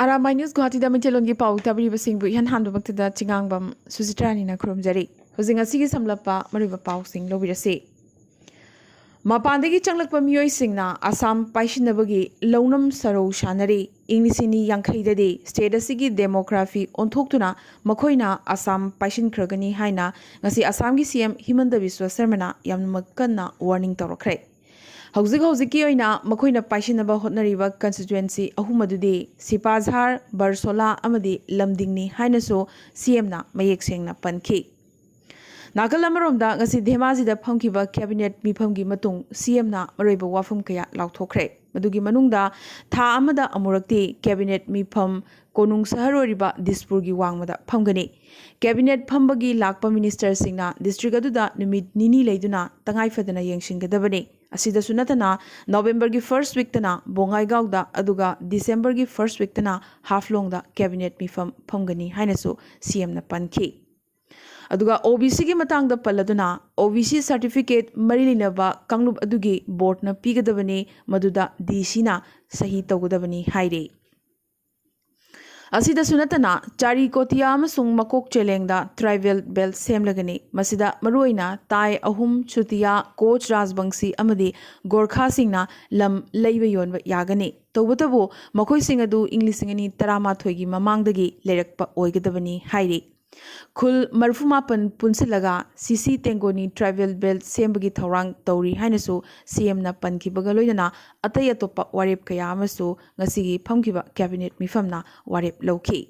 Arambai News Guwahati da Mitelongi Pau tabri singbu ihan handu bakta chingangbam Susitrani na krumjari. Hosing asigi samlapa mariba pau sing lobirase. Mapandagi changlakpa miyoi singna Assam paishinabagi launam saro shanari Inglisini yankhaidade state asigi demography onthoktuna makoina Assam paishin kragani haina ngasi Assamgi CM Himanta Biswa Sarmana yamna kanna warning tawrakre. Hauzik oina makoina paishinaba hotnariba constituency ahumadudi Sipazhar Barsola amadi lamdingni hainaso CM na mayek sengna pankhi. Nakal amaromda ngasi Dhemazida phamkiba cabinet mifamgi matung CM na maroiba wafam kaya lauthokre. Madugi manungda tha amada amurakti cabinet mifam konung saharoriba Dispurgi wangmada phamgani. Cabinet phambagi lakpa minister singna district aduda numit nini leiduna tangai fadana yengshingadabani. Asida sunatana November ki first week tana Bongai Gauda aduga December ki first week tana half long da cabinet mifam phamgani hainasu CM na pankhi. Aduga OBC ki matang da paladuna OBC certificate marilinaba kanglub adugi board na pigadabani maduda DC na sahi tawgadabani haire. Asida sunatana Chari Kotia amasung makok chelengda tribal belt semlagani masida maruina Tai ahum chutia coach Rajbangsi amadi Gorkha singna lam leiba yonba yagani tawbatabu makoi singadu Englishingani tarama thoigi mamangdagi lerakpa oigadabani haire. Kul marfumapan punsilaga CC Tengoni tribal belt sembagi thorang tauri hainasu CM na pankibaga loidana atay atopa warep kaya amasu ngasigi phamkiba cabinet mifamna warep lawki.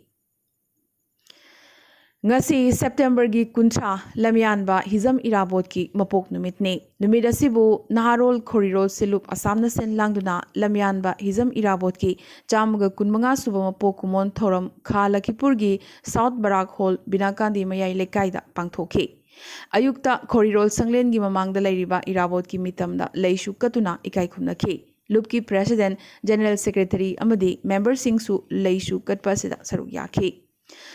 Ngasi September gi kuncha lamyanba hizam irabot ki mapok numitne. Numid asibu Naharol Khorirol Silup Assamna sen langduna lamyanba hizam irabot ki chamaga kunmanga suba mapok kumon thoram kha Lakipur gi South Barak Hall Binakandi mayai lekaida pangthoke. Ayukta Khorirol sanglen gi mamangda lairiba irabot ki mitamda leishu katuna ikai khumnake. Lup ki President General Secretary amadi member singsu leishu katpasida saruk yake.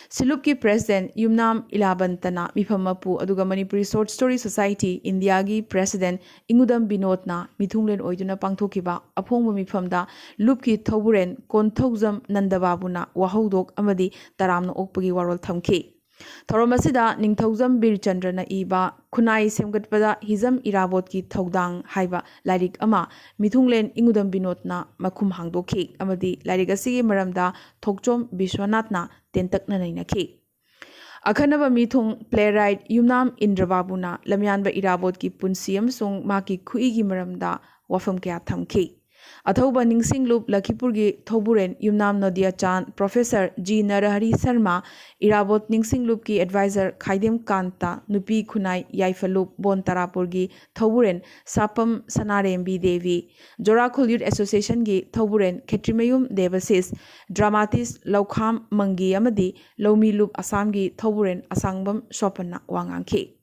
Silup ki President Yumnam Ilabantana Mifamapu aduga Manipuri Short Story Society India gi President Ingudam Binotna Mithunglen oiduna pangthokiba aphongba mifamda Lup ki Thoburen Konthaujam Nandababuna wahodok amadi taramna okpagi warol thamki. Thoromasida Ningthaujam Birchandra na iba Khunai semgatpada hizam irabot ki thaudang haiba lairik ama Mithunglen Ingudam Binotna makhum hangdokhi amadi lairik asigi maramda Thokchom Biswanatna tentakna nainakhi. Akhanaba mithung playwright Yumnam Indrababuna lamyanba irabot ki punsi amsong maki khui gi maramda wafam kya thamki. Athauba Ningsinglup Lakipurgi Thoburen Yumnam Nadia Chan Professor G Narahari Sharma Irabot Ningsinglup ki advisor Khaidem Kanta Nupi Khunai Yaifalup Bon Tarapurgi Thoburen Sapam Sanarembi Devi Jorakhul Youth Association gi Thoburen Khetrimayum Devasis Dramatist Laukham Mangi Amadi Lomi Lup Assam gi Thoburen Asangbam Sopana Wangangki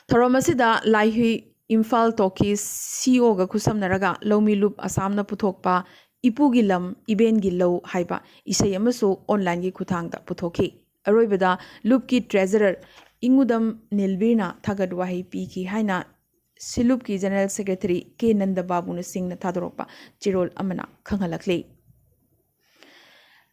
Thoromasida Laihui Imphal Toki CEO ga kusam naraga Lomi Loop Assam na puthokpa Ipugi lam Iben gi low haiba isai amasu online gi kuthangda puthoki. Aroibada Loop ki treasurer Ingudam Nilbirna thagad wahi pi ki haina Silup ki General Secretary K Nanda Babuna Singh na thadorokpa chirol amana khanghalakle.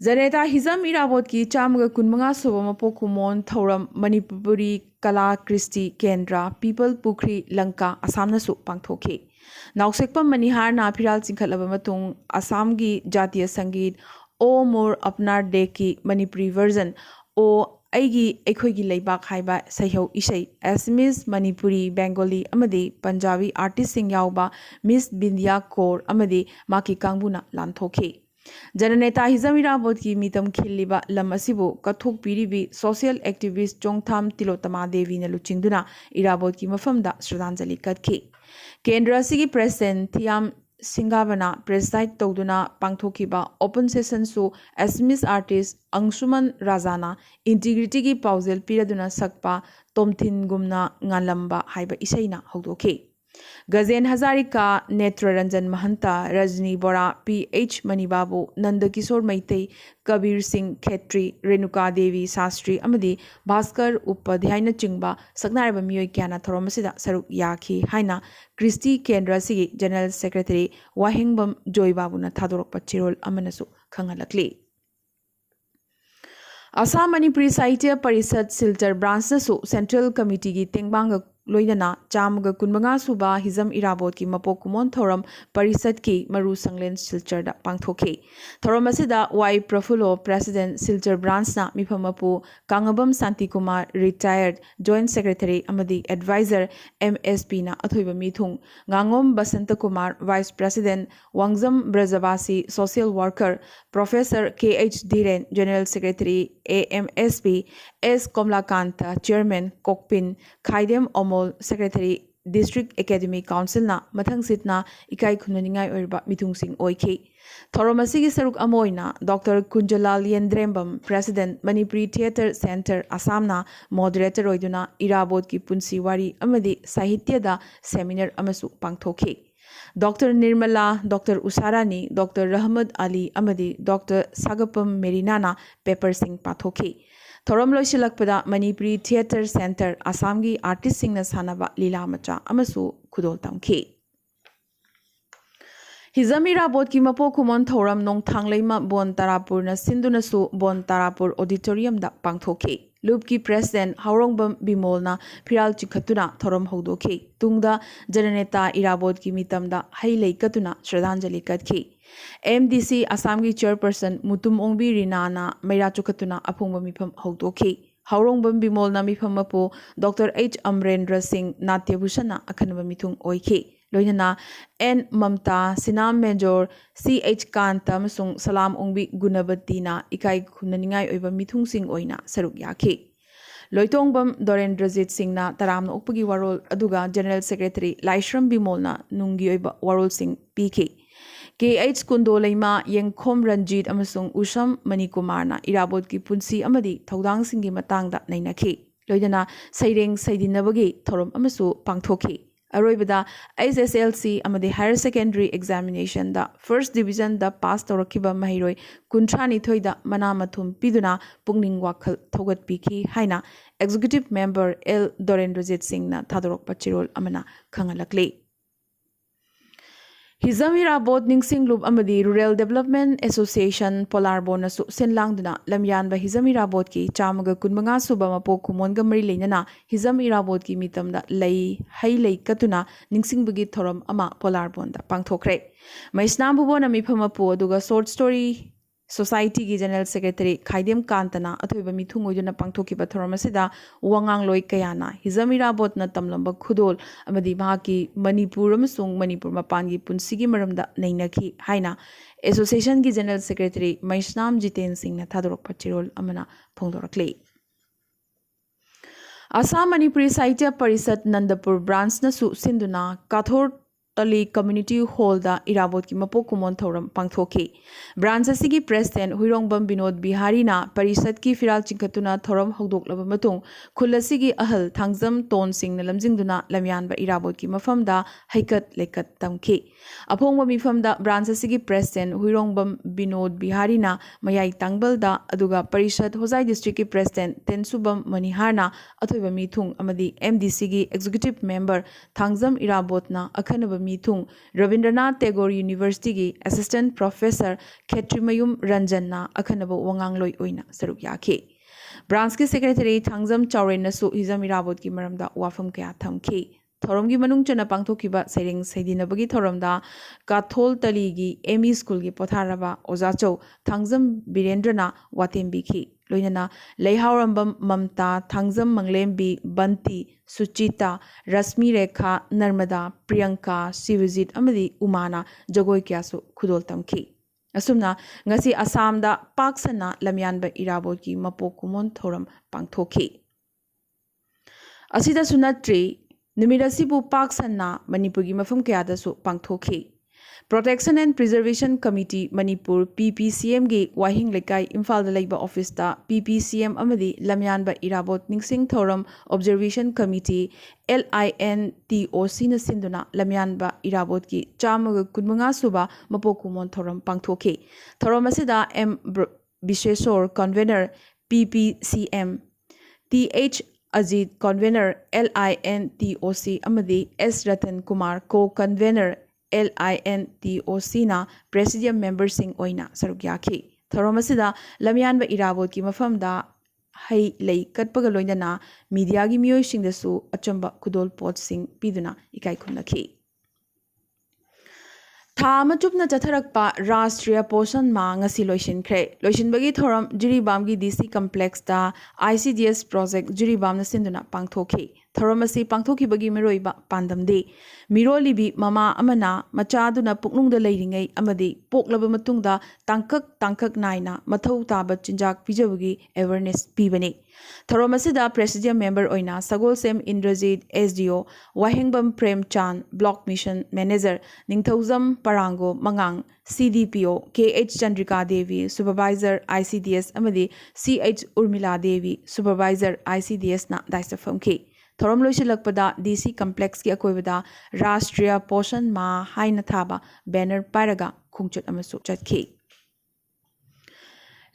Zaneta hizam irabot ki chamaga kunmanga soba mapokumon thoram Manipuri Kala Kristi Kendra People Pukri Lanka Assam na su pangthoke. Nausekpa Manihar na phiral chingkhatlaba matung Assam gi Jatiya Sangeet O More Apnar De ki Manipuri version O Aigi Ekhoi gi Leibak haiba Saihau Isai as Miss Manipuri Bengali amadi Punjabi artist sing yauba Miss Bindya Kaur amadi maki kangbuna lanthoke. Jananeta Hizamira ki mitam khiliba lam asibu kathok piribi social activist Chongtham Tilotama Devi na luchingduna irabot ki mafamda Shraddhanjali katki. Kendra sigi President Thiam Singhavana preside tawduna pangthokiba open session su Assamese artist Angsuman Rajana integrity ki pausel piraduna sakpa Tomthin gumna ngalamba haiba isaina haudoke. Gazen Hazarika, Netra Ranjan Mahanta, Rajni Bora, P.H. Manibabu, Nanda Kishore Maitei, Kabir Singh Khetri, Renuka Devi Sastri, Amadi, Bhaskar Upadhyayna Chingba, Saknaraba Miyoi Kyana Thoromasida Saruk Yaki, Haina, Christy Kendra Sigi, General Secretary, Wahingbam Joy Babuna Thadorok Pachirol Amanasu, Kangalakli. Assam Manipuri Sahitya Parisad Silchar Branch Nasu, Central Committee Gi Tengbanga Loidana, Chamaga Kunbanga Suba, Hizam Irabot Ki Mapokumon Thoram, Parisad Ki, Maru Sanglen Silchar da Pangthoke. Thoramasida, Y. Profulo, President Silchar Branch na Mipamapu, Kangabam Santi Kumar, Retired, Joint Secretary, Amadi, Advisor, MSP na Athuiba Mithung, Ngangom Basanta Kumar, Vice President, Wangzam Brazavasi, Social Worker, Professor K.H. Dhiren, General Secretary, AMSP, S. Komlakanta, Chairman, Kokpin, Khaidem Omol, Secretary, District Academic Council na Mathang Sitna, Ikai Kunaningai Urba Mitung Sing Oike. Thoromasigi Saruk Amoina, Dr. Kunjalal Yendrembam, President, Manipuri Theatre Center, Assam na Moderator Oiduna, Irabot Ki Punsi Wari, Amadi, Sahitya da Seminar Amasu Pangthoke. Dr. Nirmala, Dr. Usarani, Dr. Rahmad Ali Amadi, Dr. Sagapam Merinana, Pepper Singh Pathoke. Thoram Loisilakpada, Manipuri Theatre Center, Assamgi Artist Singh Sanaba, Lila Macha, Amasu, Kudol Tamke. Hizamira Bot ki Mapo Kumon Thoram Nong Thangleima Bon Tarapur na Sindunasu Bon Tarapur Auditorium da Pangthoke. Lubki President Haurongbam Bimolna Piral Chikatuna Thorom Hodoke. Tungda Jananeta Irabot ki Mitamda Hailei Katuna Shraddhanjali Katke. MDC Assamgi Chairperson Mutum Ongbi Rinana Meira Chukatuna Apungba Mipam Hodoke. Haurongbam Bimolna Mipamapo Dr. H. Amrendra Singh Natyabhushana Akhanaba Mithung Oike. Loinana N. Mamta, Sinam Major, C.H. Kanta, Masung Salam Ongbi Gunabatina, Ikai Kunaningai Oiba Mithung Sing Oina, Saruk Yake. Loitongbam Dorendrajit Singna, Taram Okpagi Warol, Aduga, General Secretary, Laishram Bimolna, Nungi Oiba Warol Singh, PK. K.H. Kundoleima, Yengkom Ranjit, Amasung Usham Manikumarna, Irabot Ki Punsi Amadi, Thaudang Singi Matangda, Nainake. Loidana, Saireng Saidinabagi, Thorom Amasu, Pangthoke. Aroibada SSLC amadi Higher Secondary Examination da First Division da pass tawrakiba mahiroi kuntrani thoida manamathum piduna pungning wakhal thogat piki haina Executive Member L. Dorendrajit Singh na thadorok pachirol amana khangalakle. Hizamira Bot Ningsing Lub Amadi Rural Development Association Polar Bonasu Senlangduna Lamyanba Hizamira Bot ki Chamaga Kunmanga Suba Mapo Kumonga Mari Lenana Hizamira Bot ki Mitamda Lei Hai Lei Katuna Ningsing Bugi Thoram Ama Polar Bonda Pangthokre. Maisnam Bubona Mipamapo Duga Short Story Society ki General Secretary Khaidem Kantana Athoiba Mithung Oiduna Pangthokiba Thoramasida Wangang Loi Kayana Hizamira Bot na Tamlamba Khudol Amadi Bahaki Manipur amasung Manipur Mapangi Punsigi Maramda Nainaki Haina Association ki General Secretary Maisnam Jiten Singh na Thadorok Pachirol Amana Phongdorakle. Assam Manipuri Sahitya Parisad Nandapur Branch Nasu Sinduna Kathor Tali Community Hall da Irabot ki Mapo Kumon Thoram Pangthoke. Branch asigi President Huirongbam Binod Bihari na Parisad ki Firal Chinkatuna Thoram Hogdoklaba Matung Khulasigi Ahal Thangzam Ton Singh na Lamjingduna Lamyanba Irabot ki Mafam da Haikat Lekat Tamke. Apongwa Mifam da Branch asigi President Huirongbam Binod Bihari na Mayai Tangbal da Aduga Parisad Hosai District ki President Tensubam Manihar na Athoiba Mithung amadi MDC ki Executive Member Thangzam Irabot na Akhanaba Mithung Rabindranath Tagore University ki Assistant Professor Khetrimayum Ranjan na Akhanaba Wangangloi Oina Saruk Yake. Branch ki Secretary Thangzam Chauren nasu Hizamira Bot ki maramda wafam kaya thamke. Thoromgi manung chana pangthokiba Saireng Saidinabagi Thoromda Kathol Taligi ME School ki Potharaba Ozachau Thangzam Birendrana Watembiki. Loinana Leihaurambam Mamta Thangzam Manglembi Banti Suchita Rasmi Rekha Narmada Priyanka Sivajit Amadi Umana Jagoi Kyasu Khudol Tamki. Asumna ngasi Assam da Paksana Lamyanba Irabot ki Mapo Kumon Thoram Pangthoke. Asida Sunatri Numidasibu Paksana Manipuri Mafum Kayadasu Pangthoke. Protection and Preservation Committee Manipur PPCM gi Wahing Lekai Imphal da Laiba Office ta PPCM amadi Lamyanba Irabot Ningsing Thoram Observation Committee LINTOC na sinduna Lamyanba Irabot ki Chamaga Kunmunga Suba Mapokumon Thoram Pangthoki Thoram asida M Bishesor Convener PPCM TH Ajit Convener LINTOC amadi S Ratan Kumar Co-Convener LINTOC na Presidium Member Sing Oina Sarukyaki. Thoramasida Lamyanba Irabot ki mafamda hai lay katpagaloina na media gi mioy sing desu achamba kudol pot sing piduna ikai khumnaki. Thama chupna chatharakpa Rashtriya Poshan ma ngasi loishinkre. Loishinbagi thoram Jiribamgi DC Complex da ICDS project Jiribam na sinduna pangthoki. Thoramasi pangthoki bagi miroiba pandamde. Mirolibi mama amana machaduna puknungda leiringai amadi poklaba matungda tangkak naina mathau taba chinjak pijabagi awareness pibani. Thoramasida Presidium Member Oina Sagolsem Indrajit SDO Wahengbam Prem Chan Block Mission Manager Ningthauzam Parango Mangang CDPO KH Chandrika Devi Supervisor ICDS amadi CH Urmila Devi Supervisor ICDS na daisafam ki. Thoram loisilakpada DC Complex ki akoibada Rashtriya Poshan ma haina thaba banner paraga khungchut amasu chatki.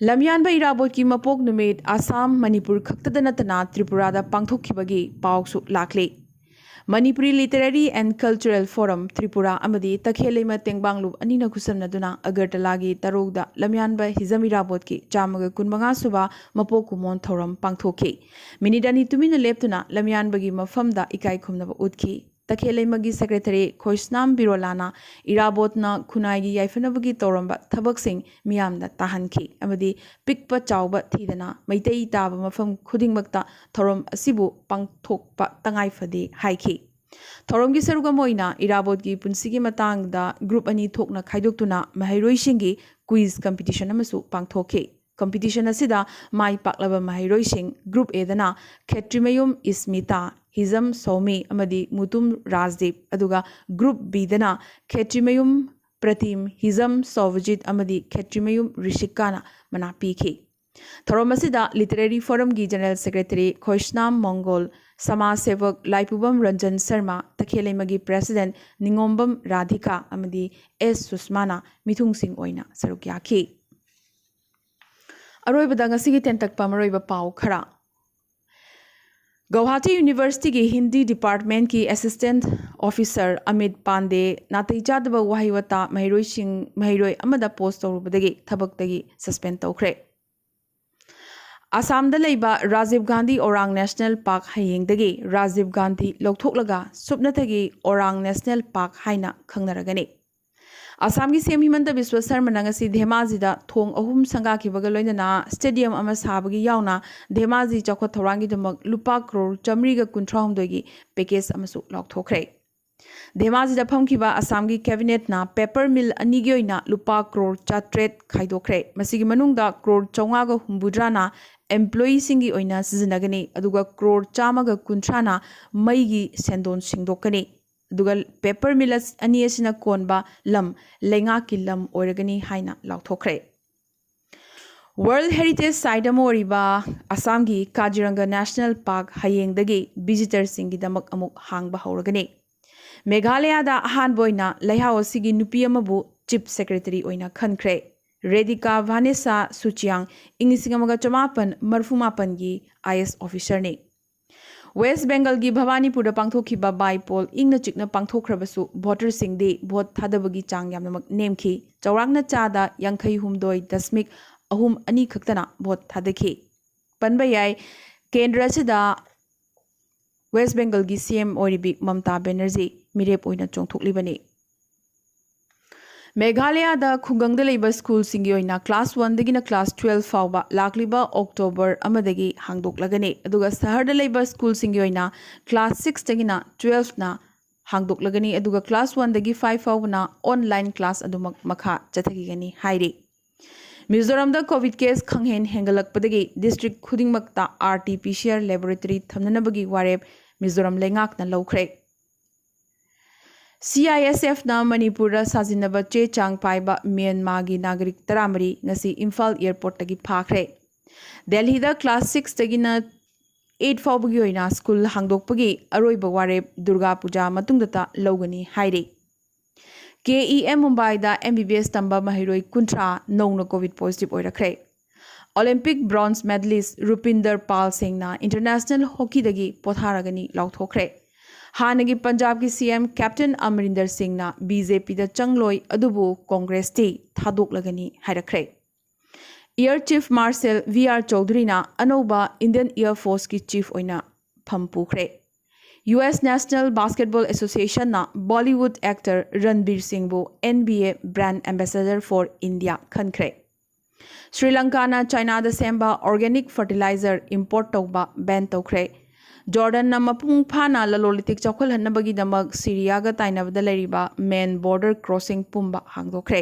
Lamyanba Irabot ki mapok numit Assam Manipur khaktada natana Tripura da pangthokkibagi pawsu lakle. Manipuri Literary and Cultural Forum Tripura amadi takhelema tengbanglu anina kusamnaduna Agartalagi tarogda Lamyanba Hizam Irabot ki chamaga kunmanga suba mapokumon thoram pangthokki. Minidani tumina leptuna Lamyanba gi mafamda ikai khumnaba utki. Takhelemagi Secretary Khoisnam Birolana Irabotna Kunaigi Yaifanabagi Toramba Tabaksing Miamda Tahanki Amadi Pikpa Chauba Tidana Maitei Taba Mafam Kudingmakta Thoram Asibu Pangthokpa Tangai Fade Haiki. Thoromgi Sarugamoina Irabotgi Punsigi Matang da Group Ani Thokna Kaidoktuna Mahairoishingi Quiz Competition Amasu Pangthoki. Competition asida Mai Paklaba Mahairoishing Group Edana Ketrimayum Ismita Hizam Somi Amadi Mutum Razdip Aduga Group B dana Ketrimayum Pratim Hizam Sovajit Amadi Ketrimayum Rishikana Manapiki. Thoramasida Literary Forum gi General Secretary Khoishnam Mongol Sama Sevak Laipubam Ranjan Sharma Takhelemagi President Ningombam Radhika Amadi S Susmana Mithung Singh Oina Sarukyaki. Aroibada ngasigi tentakpa maroiba pau khara. Guwahati University ki Hindi Department ki Assistant Officer Amit Pandey natai chadaba wahiwata mahiroi amada post tawrubadagi thabaktagi suspend tawkhre. Assam da leiba Rajiv Gandhi Orang National Park hayengdagi Rajiv Gandhi lokthoklaga supnatagi Orang National Park haina khangnaragani. Assam ki Sem Himanta Biswa Sarma nangasi Dhemazida thong ahum sanga kibaga loinana stadium ama sabagi yauna Dhemazi chakwa thorangi damak lupa crore chamriga kunthraumdogi package amasu lokthokre. Dhemazida phamkiba Assam ki cabinet na paper mill anigi oina lupa crore chatret khaidokre. Masigi manungda crore chaungaga humbudrana employee singi oina sizinagani aduga crore chamaga kuntrana maigi sendon singdokani. Dugal paper mills aniasina konba lam lenga ki lam oiragani haina lauthokre. World Heritage Site amoriba Assam gi Kaziranga National Park hayengdagi visitor singi damak amuk hangba hauragani. Meghalaya da ahan boina laihao sigi nupi amabu Chief Secretary oina khankre. Redika Vanessa Suchiang ingisingamaga chamapan marfumapan gi IS officer ne. West Bengal gi Bhawanipur pangthokhiba bypoll ingna chikna pangthokrabasu voter singde vote thadabagi chang yamnamak nemkhi chawrangna chada 82.2 ani khaktana vote thadakhi panba yai kendra sida West Bengal gi CM Oribi Mamta Banerjee mirep oina chongthoklibani. Meghalaya da khungangda leiba school singi oina class 1 dagina class 12 fawba lakliba October amadagi hangdoklagani aduga saharda leiba school singi oina class 6 dagina 12 na hangdoklagani aduga class 1 dagi 5 fawna online class adumak makha chathagigani hairi. Mizoram da COVID case khanghen hengalakpadagi district khudingmakta RT-PCR laboratory thamnanabagi warep Mizoram lengak na lawkhre. CISF na Manipura sazinaba che chang paiba Myanmar gi nagarik taramari ngasi Imphal airport tagi phakre. Delhi da class 6 tagi na 8 fawbagi oina school hangdokpagi aroiba ware Durga Puja matungdata logani haire. KEM Mumbai da MBBS tamba mahiroi kuntra nongna COVID positive oirakre. Olympic bronze medalist Rupinder Pal Singh na international hockey dagi potharagani lauthokre. हानगी Punjab की CM captain Amarinder Singh ना BJP दा चंगलोई अदुबु कांग्रेस टी थादोक लगनी हायरखरे air chief marshal VR Chaudhary ना अनोबा Indian air force की चीफ ओइना फमपुखरे US नेशनल बास्केटबॉल एसोसिएशन ना बॉलीवुड एक्टर रणबीर सिंह बु NBA brand ambassador for India खनखरे श्रीलंका ना चाइना दा सेंबा ऑर्गेनिक फर्टिलाइजर इंपोर्ट तौबा बैन तौखरे Jordan na mapung phana lalolitik chawkhal hannabagi damak Syria ga tainabada leriba main border crossing pumba hangdokre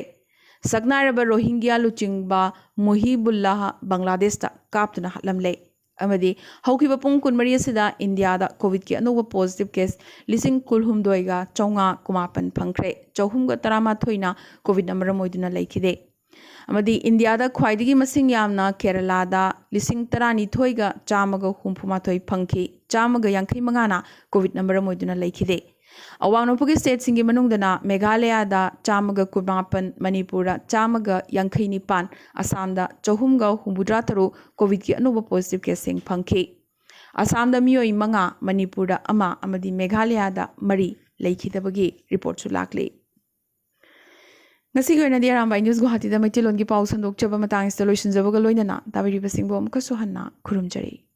saknairaba Rohingya luchingba Muhibullah Bangladesh ta kaptuna hatlamle amadi haukiba pung kunmari asida India da covid ki anuba positive case lising kulhumdoi ga chaunga kumapan phangkhre chauhum ga tarama thoina covid namra moiduna lekhide amadi India da khwaidigi masing yamna Kerala da lising tarani thoiga chamaga humphuma thoi phangki chamaga yankhai mangana covid number moiduna laikhide awangnopugi state singi manungdana Meghalaya da chamaga kumapan Manipur da chamaga yankhai nipan Assam da chahumga humbudra taru covid ki anuba positive case sing phangki Assam da miyoi manga Manipur da ama amadi Meghalaya da mari laikhidabagi report su lakle ngasi ko na Arambai news Guwahati da maitilon gi pau sandok chaba matang installation jabaga loinana tabiri basing bom ka suhanna khurumjari